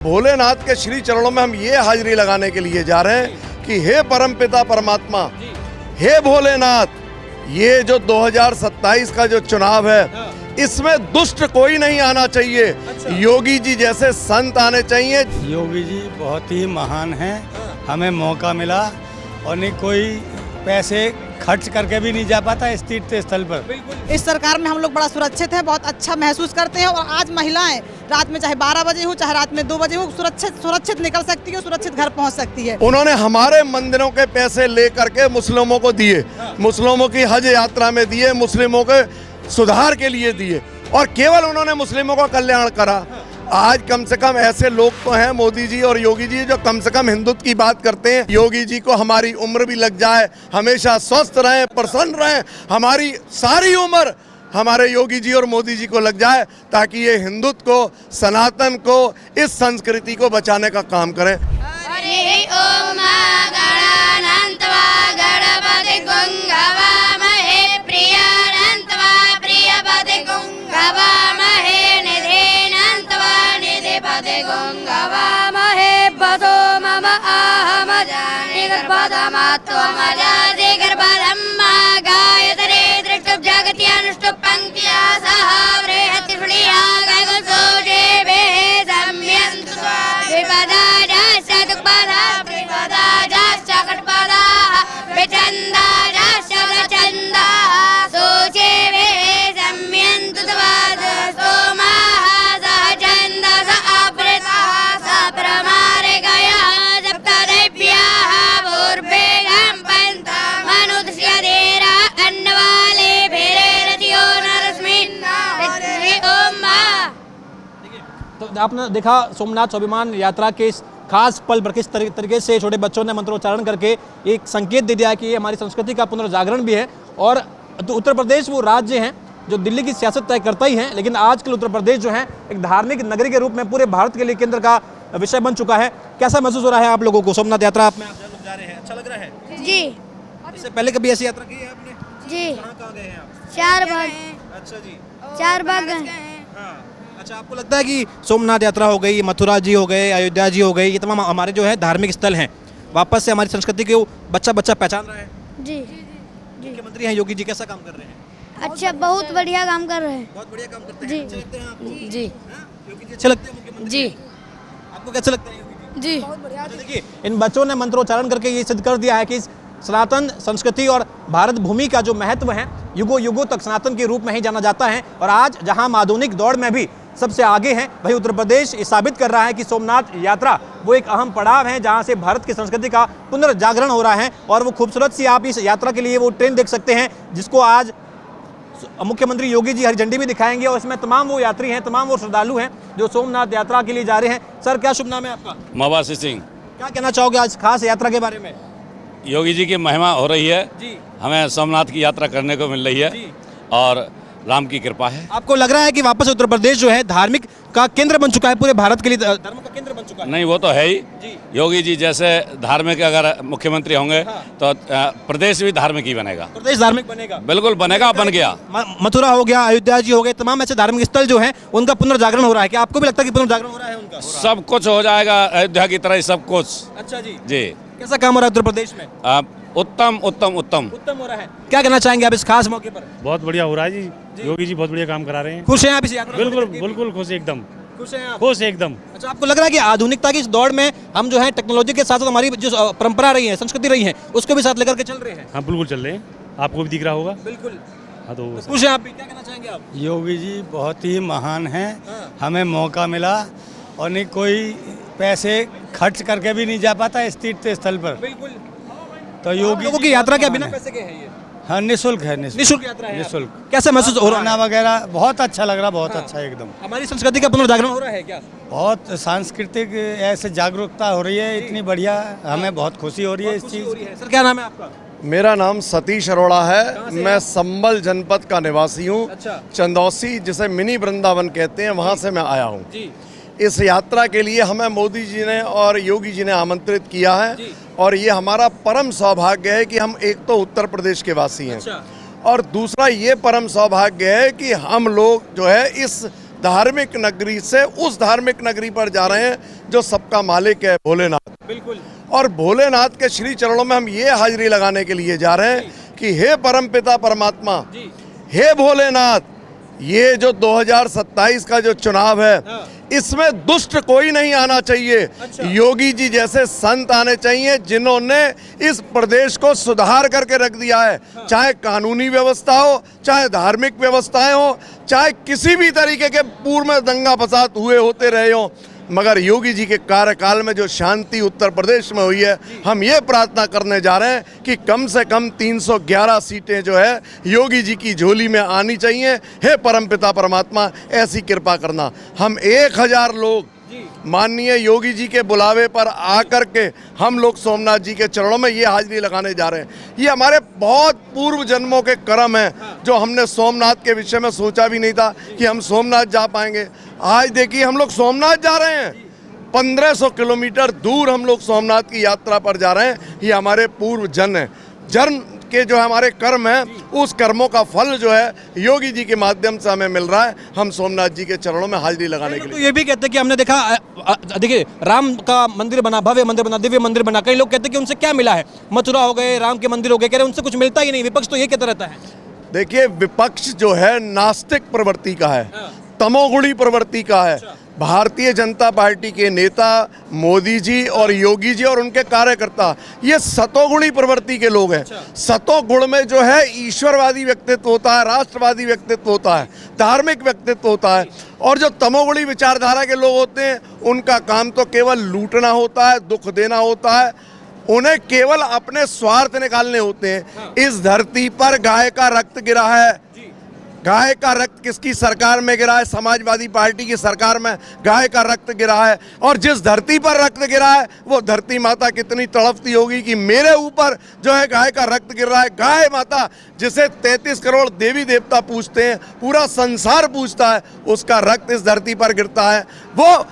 भोलेनाथ के श्री चरणों में हम ये हाजिरी लगाने के लिए जा रहे हैं कि हे परमपिता परमात्मा, हे भोलेनाथ, ये जो 2027 का जो चुनाव है इसमें दुष्ट कोई नहीं आना चाहिए। योगी जी जैसे संत आने चाहिए। योगी जी बहुत ही महान हैं, हमें मौका मिला और नहीं कोई पैसे खर्च करके भी नहीं जा पाता इस तीर्थ स्थल पर। इस सरकार में हम लोग बड़ा सुरक्षित हैं, बहुत अच्छा महसूस करते हैं। और आज महिलाएं रात में चाहे 12 बजे हो चाहे रात में 2 बजे हो सुरक्षित निकल सकती है, सुरक्षित घर पहुंच सकती है। उन्होंने हमारे मंदिरों के पैसे लेकर के मुस्लिमों को दिए, मुस्लिमों की हज यात्रा में दिए, मुस्लिमों के सुधार के लिए दिए और केवल उन्होंने मुस्लिमों का कल्याण करा। आज कम से कम ऐसे लोग तो हैं मोदी जी और योगी जी जो कम से कम हिंदुत्व की बात करते हैं। योगी जी को हमारी उम्र भी लग जाए, हमेशा स्वस्थ रहें, प्रसन्न रहें, हमारी सारी उम्र हमारे योगी जी और मोदी जी को लग जाए ताकि ये हिंदुत्व को, सनातन को, इस संस्कृति को बचाने का काम करें। हरि ओम गणानान्त्वा गणपति गुंगवामहे प्रियानन्त्वा प्रियपति गुंगवामहे निधेनन्त्वा निधिपति गुंगवामहे पदो मम आहम जानिर्पदमात्वमजादि गर्भधम्मा गायत्रे दृष्टुप जगत्यानुष्टुप पंक्त्या सह वृहति श्रुलिया गगसोजे बेहे सम्यन्तु विपदा जास्यदुपदा विपदा जास्यकटपदा विचन्दा जास्यवचन्दा सोचे बेहे सम्यन्तु तवाद सोमाः सहचन्दस अपृतः सप्रमारे गयः सप्तदेव्याः पूर्वेगं पन्तमनुदस्यदेरा अन्नवाले भेरेरतियो नरस्मिन् ओम तो आपने देखा सोमनाथ स्वाभिमान यात्रा के इस खास पल पर किस तरीके से छोटे बच्चों ने मंत्रोच्चारण करके एक संकेत दे दिया कि ये हमारी संस्कृति का पुनर्जागरण भी है। और तो उत्तर प्रदेश वो राज्य हैं जो दिल्ली की सियासत तय करता ही है, लेकिन आजकल उत्तर प्रदेश जो है एक धार्मिक नगरी के रूप में पूरे भारत के लिए केंद्र का विषय बन चुका है। कैसा महसूस हो रहा है आप लोगों को? सोमनाथ यात्रा आप में आप लोग जा रहे हैं, अच्छा लग रहा है? जी इससे पहले कभी ऐसी यात्रा की है आपने? जी कहाँ गए हैं आप? 4 बार अच्छा जी, 4 बार हाँ। अच्छा, आपको लगता है कि सोमनाथ यात्रा हो गई, मथुरा जी हो गए, अयोध्या जी हो गए, ये तमाम हमारे जो है धार्मिक स्थल हैं, वापस से हमारी संस्कृति को बच्चा पहचान रहा है? जी मुख्यमंत्री हैं योगी जी, कैसा काम कर रहे हैं? अच्छा, बहुत बढ़िया काम कर रहे हैं। बहुत बढ़िया काम करते हैं। जी। अच्छे लगते हैं आपको? जी हाँ? योगी जी अच्छे लगते हैं मुख्यमंत्री? जी आपको कैसे लगता है योगी जी? जी अच्छा, देखिए इन बच्चों ने मंत्रोच्चारण करके ये सिद्ध कर दिया है कि सनातन संस्कृति और भारत भूमि का जो महत्व है युगों युगों तक सनातन के रूप में ही जाना जाता है। और आज जहां हम आधुनिक दौड़ में भी सबसे आगे हैं, वही उत्तर प्रदेश ये साबित कर रहा है कि सोमनाथ यात्रा वो एक अहम पड़ाव है जहां से भारत की संस्कृति का पुनर्जागरण हो रहा है। और वो खूबसूरत सी आप इस यात्रा के लिए वो ट्रेन देख सकते हैं जिसको आज मुख्यमंत्री योगी जी हरी झंडी भी दिखाएंगे और इसमें तमाम वो यात्री हैं, तमाम वो श्रद्धालु हैं जो सोमनाथ यात्रा के लिए जा रहे हैं। सर, क्या शुभ नाम है आपका? मवासी सिंह। क्या कहना चाहोगे आज खास यात्रा के बारे में? योगी जी की महिमा हो रही है जी, हमें सोमनाथ की यात्रा करने को मिल रही है जी। और राम की कृपा है। आपको लग रहा है कि वापस उत्तर प्रदेश जो है धार्मिक का केंद्र बन चुका है, पूरे भारत के लिए धर्म का केंद्र बन चुका है? नहीं, वो तो है ही जी। योगी जी जैसे धार्मिक अगर मुख्यमंत्री होंगे तो प्रदेश भी धार्मिक ही बनेगा। प्रदेश धार्मिक बनेगा? बिल्कुल बनेगा, बन गया। मथुरा हो गया, अयोध्या जी हो गए, तमाम ऐसे धार्मिक स्थल जो हैं उनका पुनर्जागरण हो रहा है। क्या आपको भी लगता है कि पुनर्जागरण हो रहा है उनका? सब कुछ हो जाएगा अयोध्या की तरह ही सब कुछ। अच्छा जी। जी, कैसा काम हो रहा है उत्तर प्रदेश में? उत्तम उत्तम उत्तम। उत्तम हो रहा है। क्या कहना चाहेंगे आप इस खास मौके पर? बहुत बढ़िया हो रहा है जी, योगी जी बहुत बढ़िया काम करा रहे हैं। खुश हैं आप इस यात्रा बिल्कुल करके? बिल्कुल खुश एकदम, खुश हैं आप? खुश एकदम। अच्छा, आपको लग रहा है कि आधुनिकता की इस दौड़ में हम जो है टेक्नोलॉजी के साथ साथ हमारी जो परंपरा रही है, संस्कृति रही है, उसको भी साथ लेकर के चल रहे हैं? हाँ बिल्कुल चल रहे हैं, आपको भी दिख रहा होगा। बिल्कुल। हाँ तो खुश हैं आप भी? क्या कहना चाहेंगे आप? योगी जी बहुत ही महान हैं, हाँ। हमें मौका मिला और नहीं कोई पैसे खर्च करके भी नहीं जा पाता इस तीर्थ स्थल पर। बिल्कुल। तो योगी लोगों जी की यात्रा बहुत क्या बिना महान है। पैसे के है ये? हाँ, निःशुल्क है, निःशुल्क यात्रा है? निःशुल्क। कैसा महसूस हो रहा खाना है? वगैरह बहुत अच्छा लग रहा, बहुत अच्छा एकदम। हमारी संस्कृति का पुनर्जागरण हो रहा है क्या? बहुत सांस्कृतिक ऐसे जागरूकता हो रही है, इतनी बढ़िया, हमें बहुत खुशी हो रही है इस खुशी चीज़ हो रही है। सर, क्या नाम है आपका? मेरा नाम सतीश अरोड़ा कहाँ है, से मैं हैं? संबल जनपद का निवासी हूँ। अच्छा। चंदौसी जिसे मिनी वृंदावन कहते हैं, वहाँ से मैं आया हूँ। जी। इस यात्रा के लिए हमें मोदी जी ने और योगी जी ने आमंत्रित किया है जी। और ये हमारा परम सौभाग्य है कि हम एक तो उत्तर प्रदेश के वासी हैं अच्छा। और दूसरा ये परम सौभाग्य है कि हम लोग जो है इस धार्मिक नगरी से उस धार्मिक नगरी पर जा रहे हैं जो सबका मालिक है, भोलेनाथ। बिल्कुल। और भोलेनाथ के श्री चरणों में हम ये हाजिरी लगाने के लिए जा रहे हैं कि हे परमपिता परमात्मा, हे भोलेनाथ, ये जो 2027 का जो चुनाव है, इसमें दुष्ट कोई नहीं आना चाहिए। योगी जी जैसे संत आने चाहिए जिन्होंने इस प्रदेश को सुधार करके रख दिया है, चाहे कानूनी व्यवस्था हो, चाहे धार्मिक व्यवस्थाएं हो, चाहे किसी भी तरीके के पूर्व में दंगा फसाद हुए होते रहे हो, मगर योगी जी के कार्यकाल में जो शांति उत्तर प्रदेश में हुई है, हम ये प्रार्थना करने जा रहे हैं कि कम से कम 311 सीटें जो है योगी जी की झोली में आनी चाहिए। हे परमपिता परमात्मा, ऐसी कृपा करना। हम 1000 लोग माननीय योगी जी के बुलावे पर आकर के हम लोग सोमनाथ जी के चरणों में ये हाजिरी लगाने जा रहे हैं। ये हमारे बहुत पूर्व जन्मों के कर्म हैं, जो हमने सोमनाथ के विषय में सोचा भी नहीं था कि हम सोमनाथ जा पाएंगे। आज देखिए हम लोग सोमनाथ जा रहे हैं, 1500 किलोमीटर दूर हम लोग सोमनाथ की यात्रा पर जा रहे हैं। ये हमारे पूर्व जन्म के जो हमारे कर्म हैं, उस कर्मों का फल जो है योगी जी के माध्यम से हमें मिल रहा है। हम सोमनाथ जी के चरणों में हाजिरी लगाने के लिए। तो ये भी कहते हैं कि हमने देखा, देखिए राम का मंदिर बना, भव्य मंदिर बना, दिव्य मंदिर बना। कई लोग कहते हैं कि उनसे क्या मिला है, मथुरा हो गए, राम के मंदिर हो गए, कह रहे उनसे कुछ मिलता ही नहीं। विपक्ष तो ये कहता रहता है। देखिए, विपक्ष जो है नास्तिक प्रवृत्ति का है, तमोगुणी प्रवृत्ति का है। भारतीय जनता पार्टी के नेता मोदी जी और योगी जी और उनके कार्यकर्ता ये सतोगुणी प्रवृत्ति के लोग हैं। सतोगुण में जो है ईश्वरवादी व्यक्तित्व होता है, राष्ट्रवादी व्यक्तित्व होता है, धार्मिक व्यक्तित्व होता है। और जो तमोगुणी विचारधारा के लोग होते हैं, उनका काम तो केवल लूटना होता है, दुख देना होता है, उन्हें केवल अपने स्वार्थ निकालने होते हैं। इस धरती पर गाय का रक्त गिरा है, गाय का रक्त किसकी सरकार में गिरा है? समाजवादी पार्टी की सरकार में गाय का रक्त गिरा है। और जिस धरती पर रक्त गिरा है, वो धरती माता कितनी तड़पती होगी कि मेरे ऊपर जो है गाय का रक्त गिर रहा है। गाय माता जिसे 33 करोड़ देवी देवता पूजते हैं, पूरा संसार पूजता है, उसका रक्त इस धरती पर गिरता है। वो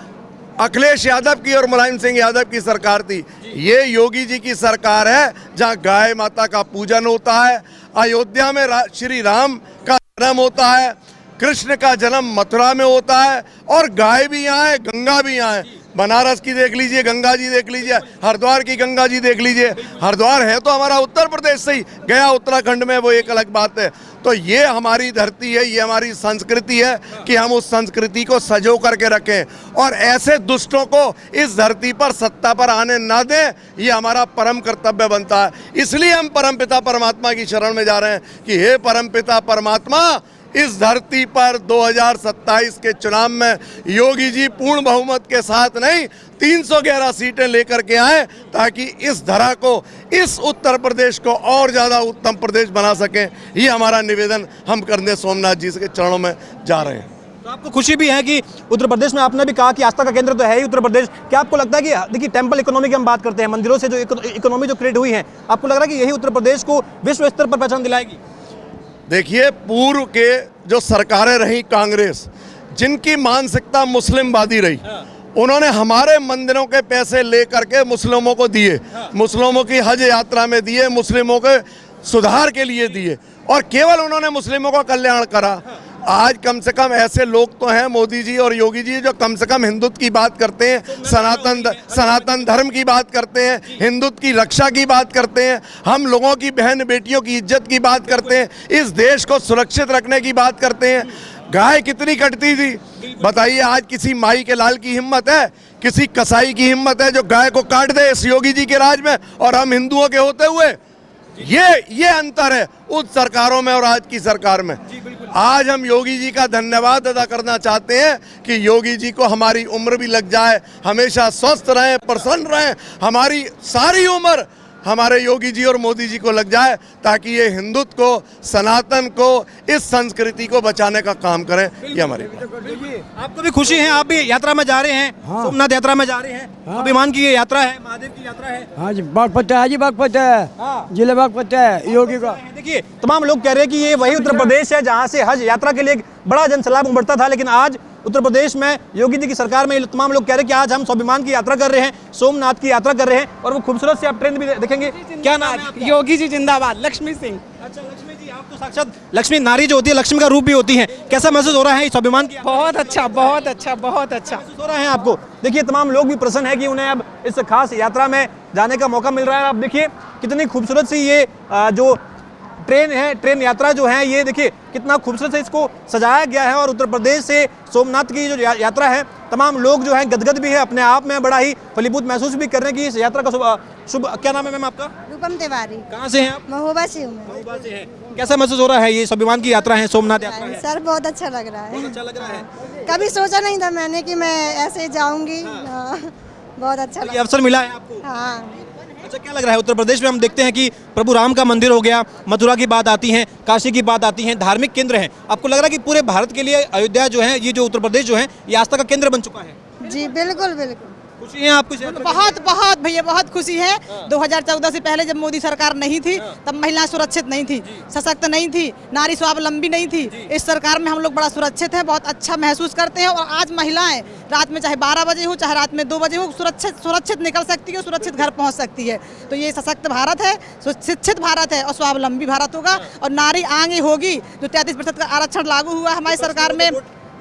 अखिलेश यादव की और मुलायम सिंह यादव की सरकार थी। ये योगी जी की सरकार है जहाँ गाय माता का पूजन होता है। अयोध्या में श्री राम का जन्म होता है, कृष्ण का जन्म मथुरा में होता है, और गाय भी यहाँ है, गंगा भी यहाँ है। बनारस की देख लीजिए, गंगा जी देख लीजिए, हरिद्वार की गंगा जी देख लीजिए। हरिद्वार है तो हमारा उत्तर प्रदेश से ही, गया उत्तराखंड में, वो एक अलग बात है। तो ये हमारी धरती है, ये हमारी संस्कृति है कि हम उस संस्कृति को सजो करके रखें और ऐसे दुष्टों को इस धरती पर सत्ता पर आने ना दें। ये हमारा परम कर्तव्य बनता है। इसलिए हम परमपिता परमात्मा की शरण में जा रहे हैं कि हे परमपिता परमात्मा, इस धरती पर 2027 के चुनाव में योगी जी पूर्ण बहुमत के साथ नहीं, 311 सीटें लेकर के आए, ताकि इस धरा को, इस उत्तर प्रदेश को और ज़्यादा उत्तम प्रदेश बना सकें। ये हमारा निवेदन हम करने सोमनाथ जी के चरणों में जा रहे हैं। तो आपको खुशी भी है कि उत्तर प्रदेश में, आपने भी कहा कि आस्था का केंद्र तो है ही उत्तर प्रदेश, क्या आपको लगता है कि देखिए टेम्पल इकोनॉमी की हम बात करते हैं, मंदिरों से जो इकोनॉमी जो क्रिएट हुई है, आपको लग रहा है कि यही उत्तर प्रदेश को विश्व स्तर पर पहचान दिलाएगी? देखिए, पूर्व के जो सरकारें रही कांग्रेस, जिनकी मानसिकता मुस्लिमवादी रही, उन्होंने हमारे मंदिरों के पैसे लेकर के मुस्लिमों को दिए, मुस्लिमों की हज यात्रा में दिए, मुस्लिमों के सुधार के लिए दिए, और केवल उन्होंने मुस्लिमों का कल्याण करा। आज कम से कम ऐसे लोग तो हैं मोदी जी और योगी जी जो कम से कम हिंदुत्व की बात करते हैं, सनातन धर्म की बात करते हैं, हिंदुत्व की रक्षा की बात करते हैं, हम लोगों की बहन बेटियों की इज्जत की बात करते हैं, इस देश को सुरक्षित रखने की बात करते हैं। गाय कितनी कटती थी बताइए, आज किसी माई के लाल की हिम्मत है, किसी कसाई की हिम्मत है जो गाय को काट दे इस योगी जी के राज में, और हम हिंदुओं के होते हुए? ये अंतर है उस सरकारों में और आज की सरकार में। आज हम योगी जी का धन्यवाद अदा करना चाहते हैं कि योगी जी को हमारी उम्र भी लग जाए, हमेशा स्वस्थ रहें, प्रसन्न रहें, हमारी सारी उम्र हमारे योगी जी और मोदी जी को लग जाए, ताकि ये हिंदुत्व को, सनातन को, इस संस्कृति को बचाने का काम करें। ये हमारी आपको भी खुशी है, आप भी यात्रा में जा रहे हैं, सोमनाथ यात्रा में जा रहे हैं, स्वाभिमान की ये यात्रा है, महादेव की यात्रा है। हाँ जी, बागपत है जी, बागपत है, जिले बागपत है योगी का। देखिए, तमाम लोग कह रहे हैं कि ये वही उत्तर प्रदेश है जहाँ से हज यात्रा के लिए एक बड़ा जनसैलाब उमड़ता था, लेकिन आज उत्तर प्रदेश में योगी जी की सरकार में तमाम लोग कह रहे हैं कि आज हम स्वाभिमान की यात्रा कर रहे हैं, सोमनाथ की यात्रा कर रहे हैं, और वो खूबसूरत से आप ट्रेन भी देखेंगे। क्या नाम है आपका? योगी जी जिंदाबाद। लक्ष्मी सिंह। अच्छा लक्ष्मी जी, आप तो साक्षात लक्ष्मी नारी जो होती है लक्ष्मी का रूप भी होती है, कैसा महसूस हो रहा है स्वाभिमान की? बहुत अच्छा, बहुत अच्छा, बहुत अच्छा महसूस हो रहा है आपको? देखिए तमाम लोग भी प्रसन्न है कि उन्हें अब इस खास यात्रा में जाने का मौका मिल रहा है। आप देखिए कितनी खूबसूरत सी ये जो ट्रेन है, ट्रेन यात्रा जो है, ये देखिए कितना खूबसूरत से इसको सजाया गया है। और उत्तर प्रदेश से सोमनाथ की जो यात्रा है, तमाम लोग जो है गदगद भी है, अपने आप में बड़ा ही फलीभूत महसूस भी कर रहे हैं कि इस यात्रा का शुभ क्या नाम है मैम आपका? रूपम तिवारी। कहाँ से हैं आप? महोबा से हूँ मैं। महोबा से हैं। कैसा महसूस हो रहा है? ये स्वाभिमान की यात्रा है, सोमनाथ यात्रा है। सर बहुत अच्छा लग रहा है। बहुत अच्छा लग रहा है। कभी सोचा नहीं था मैंने कि मैं ऐसे जाऊंगी। हाँ, बहुत अच्छा ये अवसर मिला है आपको? हाँ। अच्छा, क्या लग रहा है? उत्तर प्रदेश में हम देखते हैं कि प्रभु राम का मंदिर हो गया, मथुरा की बात आती है, काशी की बात आती है, धार्मिक केंद्र हैं। आपको लग रहा है कि पूरे भारत के लिए अयोध्या जो है, ये जो उत्तर प्रदेश जो है, ये आस्था का केंद्र बन चुका है? जी बिल्कुल बिल्कुल। खुशी है आपको? बहुत बहुत भैया बहुत खुशी है। 2014 से पहले जब मोदी सरकार नहीं थी तब महिलाएं सुरक्षित नहीं थी, सशक्त नहीं थी, नारी स्वावलंबी नहीं थी। इस सरकार में हम लोग बड़ा सुरक्षित हैं, बहुत अच्छा महसूस करते हैं। और आज महिलाएं रात में चाहे 12 बजे हो चाहे रात में 2 बजे हो सुरक्षित निकल सकती है, सुरक्षित घर पहुंच सकती है। तो ये सशक्त भारत है, शिक्षित भारत है और स्वावलंबी भारत होगा। और नारी आगे होगी। जो 33% का आरक्षण लागू हुआ हमारी सरकार में,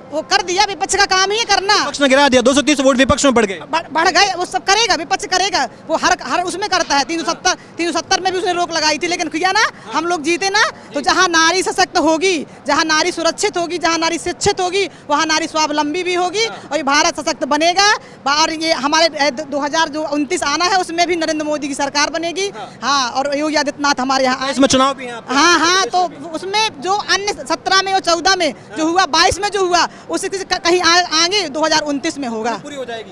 वो कर दिया। विपक्ष का काम ही है करना। विपक्ष ने गिरा दिया, 230 वोट विपक्ष में बढ़ गए। बढ़ गए, वो सब करेगा, विपक्ष करेगा। वो हर उसमें करता है। 370 में भी उसने रोक लगाई थी, लेकिन किया ना, हम लोग जीते ना। तो जहाँ नारी सशक्त होगी, जहाँ नारी सुरक्षित होगी, जहाँ नारी शिक्षित होगी, वहाँ नारी स्वावलंबी भी होगी और ये भारत सशक्त बनेगा। और ये हमारे 2029 आना है, उसमें भी नरेंद्र मोदी की सरकार बनेगी। हाँ, और योगी आदित्यनाथ हमारे यहाँ इसमें चुनाव भी है। हाँ, तो उसमें जो अन्य 17 में और 14 में जो हुआ, 22 में जो हुआ, उससे कहीं आगे 2029 में होगा,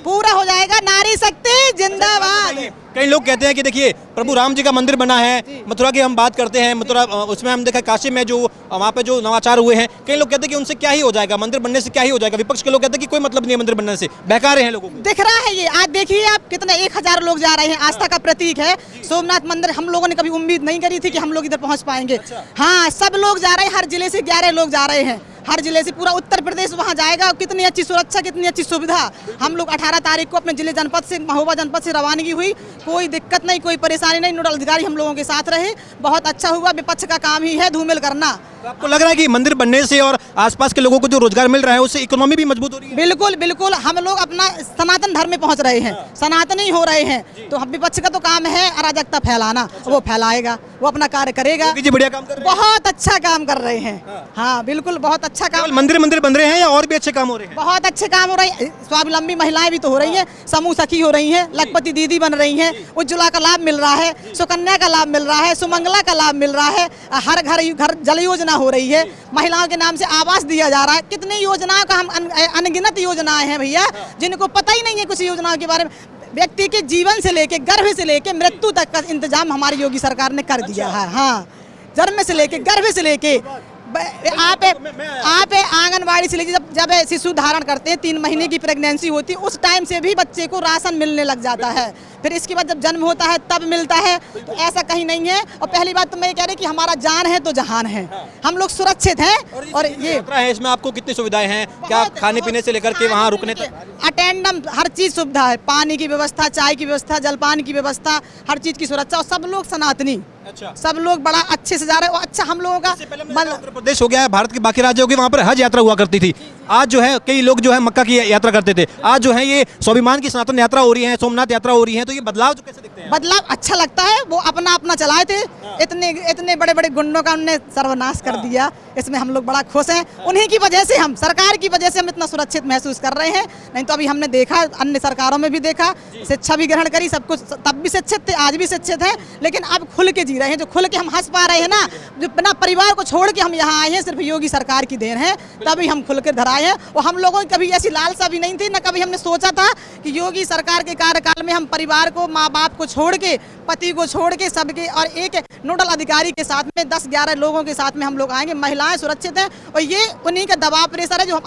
पूरा हो जाएगा। नारी शक्ति जिंदाबाद। कई लोग कहते हैं कि देखिए प्रभु राम जी का मंदिर बना है, मथुरा की हम बात करते हैं, मथुरा उसमें हम देखा काशी में जो वहाँ पे जो नवाचार हुए हैं, कई लोग कहते हैं कि उनसे क्या ही हो जाएगा, मंदिर बनने से क्या ही हो जाएगा। विपक्ष के लोग कहते हैं कि कोई मतलब नहीं है मंदिर बनने से, बहका रहे हैं लोगों को। दिख रहा है ये, आज देखिए आप कितने 1000 लोग जा रहे हैं। आस्था का प्रतीक है सोमनाथ मंदिर। हम लोगों ने कभी उम्मीद नहीं करी थी कि हम लोग इधर पहुँच पाएंगे। हाँ, सब लोग जा रहे हैं, हर जिले से 11 लोग जा रहे हैं, हर जिले से पूरा उत्तर प्रदेश वहाँ जाएगा। कितनी अच्छी सुरक्षा, कितनी अच्छी सुविधा। हम लोग 18 तारीख को अपने जिले जनपद से, महोबा जनपद से रवानगी हुई। कोई दिक्कत नहीं, कोई परेशानी नहीं। नोडल अधिकारी हम लोगों के साथ रहे, बहुत अच्छा हुआ। विपक्ष का काम ही है धूमिल करना। आपको लग रहा है कि मंदिर बनने से और आसपास के लोगों को जो रोजगार मिल रहा है उससे इकोनॉमी भी मजबूत हो रही है? बिल्कुल बिल्कुल, हम लोग अपना सनातन धर्म में पहुंच रहे हैं, सनातनी हो रहे हैं। तो हम विपक्ष का तो काम है अराजकता फैलाना, वो फैलाएगा, वो अपना कार्य करेगा। जी बढ़िया काम कर रहे हैं, बहुत अच्छा काम कर रहे हैं। हाँ बिल्कुल, बहुत अच्छा काम। मंदिर बन रहे हैं या और भी अच्छे काम हो रहे हैं? बहुत अच्छे काम हो रहे हैं। स्वावलंबी महिलाएं भी तो हो रही हैं, समूह सखी हो रही हैं, लखपति दीदी बन रही हैं, उज्ज्वला का लाभ मिल रहा है, सुकन्या का लाभ मिल रहा है, सुमंगला का लाभ मिल रहा है, हर घर जल योजना हो रही है, महिलाओं के नाम से आवास दिया जा रहा है। कितनी योजनाओं का हम अनगिनत योजनाएं हैं भैया, जिनको पता ही नहीं है कुछ योजनाओं के बारे में। व्यक्ति के जीवन से लेके, गर्भ से लेके मृत्यु तक का इंतजाम हमारी योगी सरकार ने कर दिया है। हाँ, जन्म से लेके, गर्भ से लेके, आप आंगनबाड़ी से लेके जब शिशु धारण करते हैं, 3 महीने की प्रेगनेंसी होती है, उस टाइम से भी बच्चे को राशन मिलने लग जाता है। फिर इसके बाद जब जन्म होता है तब मिलता है। तो ऐसा कहीं नहीं है। और पहली बात तो मैं ये कह रही कि हमारा जान है तो जहान है, हम लोग सुरक्षित हैं। और ये यात्रा है, इसमें आपको कितनी सुविधाएं हैं? क्या खाने पीने से लेकर के वहाँ रुकने तक? अटेंडम, हर चीज सुविधा है, पानी की व्यवस्था, चाय की व्यवस्था, जलपान की व्यवस्था, हर चीज की सुरक्षा। और सब लोग सनातनी, सब लोग बड़ा अच्छे से जा रहे हैं। और अच्छा हम लोगों का उत्तर प्रदेश हो गया है, भारत के बाकी राज्यों के वहाँ पर हज यात्रा हुआ करती थी। आज जो है कई लोग जो है मक्का की यात्रा करते थे, आज जो है ये स्वाभिमान की सनातन यात्रा हो रही है, सोमनाथ यात्रा हो रही है। तो ये बदलाव जो कैसे दिखते हैं? बदलाव अच्छा लगता है। वो अपना चलाए थे, इतने बड़े बड़े गुंडों का उन्होंने सर्वनाश कर दिया। इसमें हम लोग बड़ा खुश हैं। उन्हीं की वजह से, हम सरकार की वजह से हम इतना सुरक्षित महसूस कर रहे हैं। नहीं तो अभी हमने देखा, अन्य सरकारों में भी देखा, शिक्षा भी ग्रहण करी, सब कुछ, तब भी शिक्षित थे, आज भी शिक्षित हैं। लेकिन अब खुल के जी रहे हैं, जो खुल के हम हंस पा रहे हैं ना, जो अपना परिवार को छोड़ के हम यहाँ आए हैं, सिर्फ योगी सरकार की देन है, तभी हम खुल के धराए हैं। और हम लोगों की कभी ऐसी लालसा भी नहीं थी, न कभी हमने सोचा था कि योगी सरकार के कार्यकाल में हम परिवार को, माँ बाप को छोड़ के, पति को छोड़ के, सबके और एक नोडल अधिकारी के साथ में 10-11 लोगों के साथ में हम लोग आएंगे। महिलाएं सुरक्षित हैं और ये उन्हीं का दबाव प्रेशर है जो हम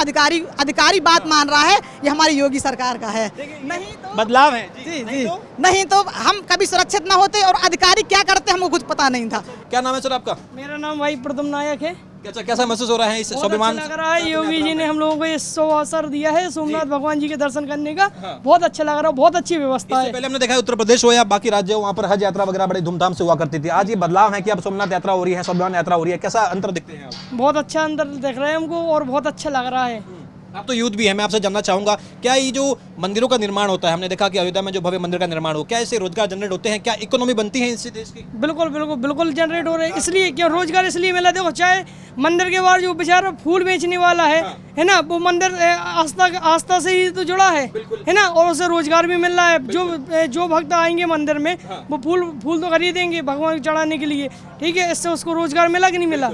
अधिकारी बात मान रहा है, ये हमारी योगी सरकार का है। नहीं तो बदलाव है जी, नहीं तो हम कभी सुरक्षित ना होते। और अधिकारी क्या करते हमको कुछ पता नहीं था। क्या नाम है सर आपका? मेरा नाम भाई प्रदम नायक है। अच्छा, कैसा महसूस हो रहा है इस स्वाभिमान? लग रहा है योगी जी ने हम लोगों को ये अवसर दिया है सोमनाथ भगवान जी के दर्शन करने का। बहुत अच्छा लग रहा है, बहुत अच्छी व्यवस्था है। पहले हमने देखा है उत्तर प्रदेश हो या बाकी राज्य हो, वहाँ पर हज यात्रा वगैरह बड़ी धूमधाम से हुआ करती थी। आज ये बदलाव है कि अब सोमनाथ यात्रा हो रही है, स्वाभिमान यात्रा हो रही है, कैसा अंतर दिखते हैं आप? बहुत अच्छा अंदर दिख रहा है हमको और बहुत अच्छा लग रहा है। आप तो यूथ भी है, मैं आपसे जानना चाहूंगा, क्या ये जो मंदिरों का निर्माण होता है, हमने देखा कि अयोध्या में जो भव्य मंदिर का निर्माण हो, क्या इससे रोजगार जनरेट होते हैं? क्या इकोनॉमी बनती है इससे देश की? बिल्कुल बिल्कुल बिल्कुल जनरेट हो रहे हैं। इसलिए क्यों रोजगार इसलिए मिला, देखो चाहे मंदिर के बाहर जो बेचारा फूल बेचने वाला है ना, वो मंदिर आस्था से ही तो जुड़ा है ना, और उसे रोजगार भी मिल रहा है। जो भक्त आएंगे मंदिर में वो फूल तो खरीदेंगे भगवान को चढ़ाने के लिए, ठीक है, इससे उसको रोजगार मिला कि नहीं मिला?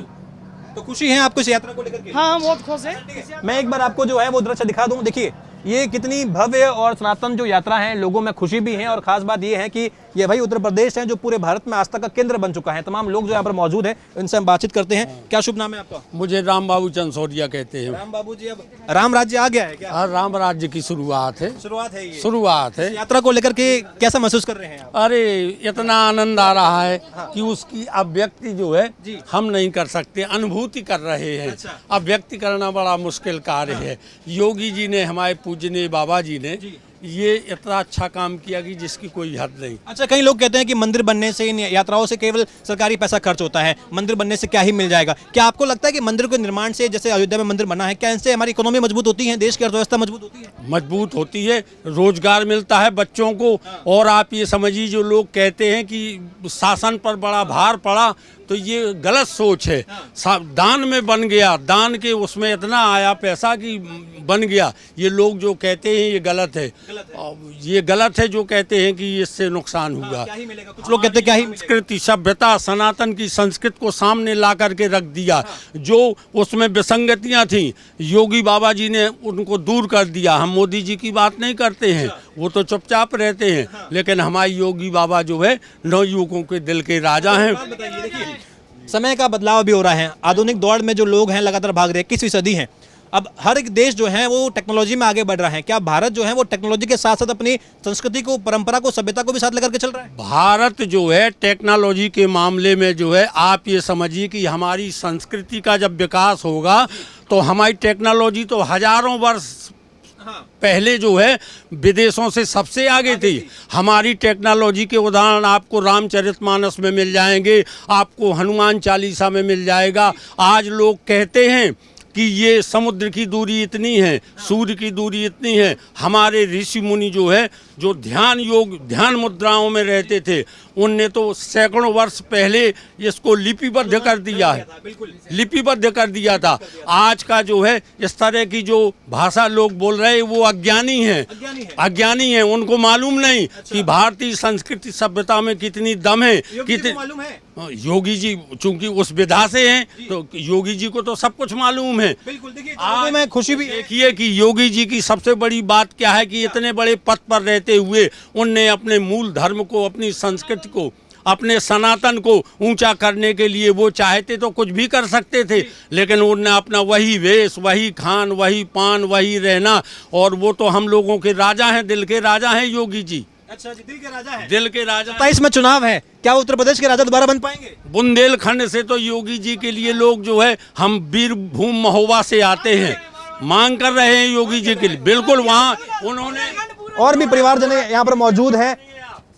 तो खुशी है आपको इस यात्रा को लेकर के? हाँ, बहुत खुश है। मैं एक बार आपको जो है वो दृश्य दिखा दूं। देखिए ये कितनी भव्य और सनातन जो यात्रा है, लोगों में खुशी भी है और खास बात ये है कि ये भाई उत्तर प्रदेश है जो पूरे भारत में आस्था का केंद्र बन चुका है। तमाम लोग जो यहाँ पर मौजूद हैं, इनसे हम बातचीत करते हैं। क्या शुभ नाम है आपका? मुझे राम बाबू चंसोरिया कहते हैं। राम बाबू जी, अब राम राज्य आ गया है क्या? और राम राज्य की शुरुआत है, शुरुआत है ये। शुरुआत है। इस यात्रा को लेकर के कैसा महसूस कर रहे हैं आप? अरे इतना आनंद आ रहा है कि उसकी अभिव्यक्ति जो है हम नहीं कर सकते, अनुभूति कर रहे हैं। अभिव्यक्ति करना बड़ा मुश्किल कार्य है। योगी जी ने, हमारे पूजनीय बाबा जी ने ये इतना अच्छा काम किया कि जिसकी कोई हद नहीं। अच्छा, कई लोग कहते हैं कि मंदिर बनने से, इन यात्राओं से केवल सरकारी पैसा खर्च होता है, मंदिर बनने से क्या ही मिल जाएगा? क्या आपको लगता है कि मंदिर के निर्माण से, जैसे अयोध्या में मंदिर बना है, क्या इनसे हमारी इकोनॉमी मजबूत होती है, देश की अर्थव्यवस्था मजबूत होती है? मजबूत होती है, रोजगार मिलता है बच्चों को। और आप ये समझिए, जो लोग कहते हैं कि शासन पर बड़ा भार पड़ा, तो ये गलत सोच है। दान में बन गया, दान के उसमें इतना आया पैसा कि बन गया। ये लोग जो कहते हैं ये गलत है, ये गलत है जो कहते हैं कि इससे नुकसान होगा। क्या ही मिलेगा? कुछ लोग कहते हैं क्या ही मिलेगा? संस्कृति, सभ्यता, सनातन की संस्कृति को सामने ला करके रख दिया। जो उसमें विसंगतियां थी, योगी बाबा जी ने उनको दूर कर दिया। हम मोदी जी की बात नहीं करते हैं, वो तो चुपचाप रहते हैं, लेकिन हमारे योगी बाबा जो है नवयुवकों के दिल के राजा हैं। समय का बदलाव भी हो रहा है, आधुनिक दौड़ में जो लोग हैं लगातार भाग रहे हैं, 21वीं सदी है, अब हर एक देश जो है वो टेक्नोलॉजी में आगे बढ़ रहा है। क्या भारत जो है वो टेक्नोलॉजी के साथ साथ अपनी संस्कृति को, परंपरा को, सभ्यता को भी साथ लेकर के चल रहा है? भारत जो है टेक्नोलॉजी के मामले में जो है, आप ये समझिए कि हमारी संस्कृति का जब विकास होगा तो हमारी टेक्नोलॉजी तो हजारों वर्ष पहले जो है विदेशों से सबसे आगे थी। हमारी टेक्नोलॉजी के उदाहरण आपको रामचरितमानस में मिल जाएंगे, आपको हनुमान चालीसा में मिल जाएगा। आज लोग कहते हैं कि ये समुद्र की दूरी इतनी है, सूर्य की दूरी इतनी है। हमारे ऋषि मुनि जो है, जो ध्यान मुद्राओं में रहते थे, उनने तो सैकड़ों वर्ष पहले इसको लिपिबद्ध कर दिया है, लिपिबद्ध कर दिया था। आज का जो है इस तरह की जो भाषा लोग बोल रहे हैं वो अज्ञानी हैं, उनको मालूम नहीं कि भारतीय संस्कृति सभ्यता में कितनी दम है। मालूम है? योगी जी चूंकि उस विधा से हैं, तो योगी जी को तो सब कुछ मालूम है। बिल्कुल, देखिए आज में खुशी भी देखिए कि योगी जी की सबसे बड़ी बात क्या है कि इतने बड़े पद पर रहते हुए उनने अपने मूल धर्म को, अपनी संस्कृति को, अपने सनातन को ऊंचा करने के लिए वो चाहते तो कुछ भी कर सकते थे, लेकिन उनने अपना वही वेश, वही खान, वही पान, वही रहना, और वो तो हम लोगों के राजा हैं, दिल के राजा हैं योगी जी। अच्छा जी, दिल के राजा है। दिल के राजा। 27 में चुनाव है, क्या उत्तर प्रदेश के राजा दोबारा बन पाएंगे? बुंदेलखंड से तो योगी जी के लिए लोग जो है, हम वीरभूम महोबा से आते हैं, मांग कर रहे हैं योगी जी के लिए। बिल्कुल, वहाँ उन्होंने और भी परिवारजन यहाँ पर मौजूद है।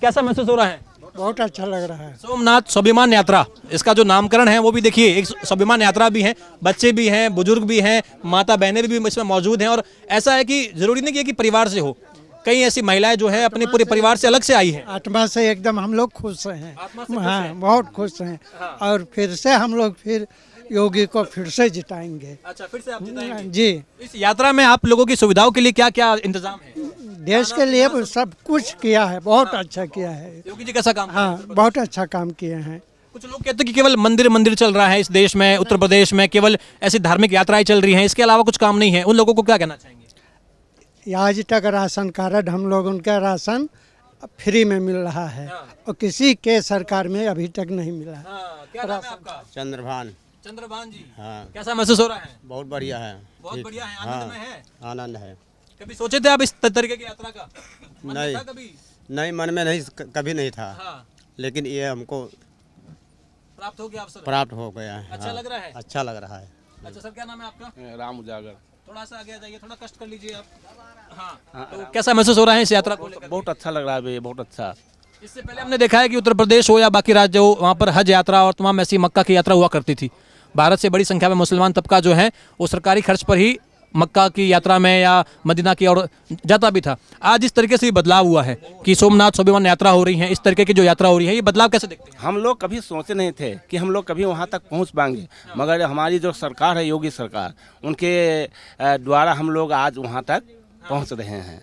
कैसा महसूस हो रहा है? बहुत अच्छा लग रहा है। सोमनाथ स्वाभिमान यात्रा, इसका जो नामकरण है वो भी देखिए एक स्वाभिमान यात्रा भी है। बच्चे भी हैं, बुजुर्ग भी हैं, माता बहनें भी इसमें मौजूद हैं। और ऐसा है कि जरूरी नहीं कि परिवार से हो, कई ऐसी महिलाएं जो है अपने पूरे परिवार से अलग से आई हैं। आत्मा से एकदम हम लोग खुश हैं, हाँ बहुत खुश हैं। और फिर से हम लोग फिर योगी को फिर से जिताएंगे। अच्छा, फिर से आप जिताएंगे जी। इस यात्रा में आप लोगों की सुविधाओं के लिए क्या क्या इंतजाम है? देश के लिए सब कुछ किया है, बहुत अच्छा किया है योगी जी। कैसा काम? हाँ, बहुत अच्छा काम किए हैं। कुछ लोग कहते हैं कि केवल मंदिर चल रहा है इस देश में, उत्तर प्रदेश में केवल ऐसी धार्मिक यात्राएं चल रही हैं, इसके अलावा कुछ काम नहीं है। उन लोगों को क्या कहना चाहेंगे? आज तक राशन कार्ड हम लोग, उनका राशन फ्री में मिल रहा है और किसी के सरकार में अभी तक नहीं मिला। क्या नाम है आपका? चंद्रभान जी। हाँ। कैसा महसूस हो रहा है? बहुत बढ़िया है। बहुत बढ़िया है, आनंद में है। आनंद है। कभी सोचे थे आप इस तरीके की यात्रा का? नहीं, कभी नहीं मन में नहीं, कभी नहीं था। हाँ। लेकिन ये हमको प्राप्त हो गया अवसर? प्राप्त हो गया है। अच्छा लग रहा है? अच्छा लग रहा है। अच्छा सर, क्या नाम है आपका? राम उजागर। थोड़ा सा आगे आ जाइए, थोड़ा कष्ट कर लीजिए आप। हाँ, तो कैसा महसूस हो रहा है इस यात्रा को लेकर? बहुत अच्छा लग रहा है भैया, बहुत अच्छा। इससे पहले हमने देखा है कि उत्तर प्रदेश हो या बाकी राज्य हो, वहाँ पर हज यात्रा और तमाम ऐसी मक्का की यात्रा हुआ करती थी। भारत से बड़ी संख्या में मुसलमान तबका जो है वो सरकारी खर्च पर ही मक्का की यात्रा में या मदीना की और जाता भी था। आज इस तरीके से भी बदलाव हुआ है कि सोमनाथ स्वाभिमान यात्रा हो रही है, इस तरीके की जो यात्रा हो रही है, ये बदलाव कैसे देखते हैं? हम लोग कभी सोचे नहीं थे कि हम लोग कभी वहाँ तक पहुँच पाएंगे, मगर हमारी जो सरकार है, योगी सरकार, उनके द्वारा हम लोग आज वहाँ तक पहुँच रहे हैं।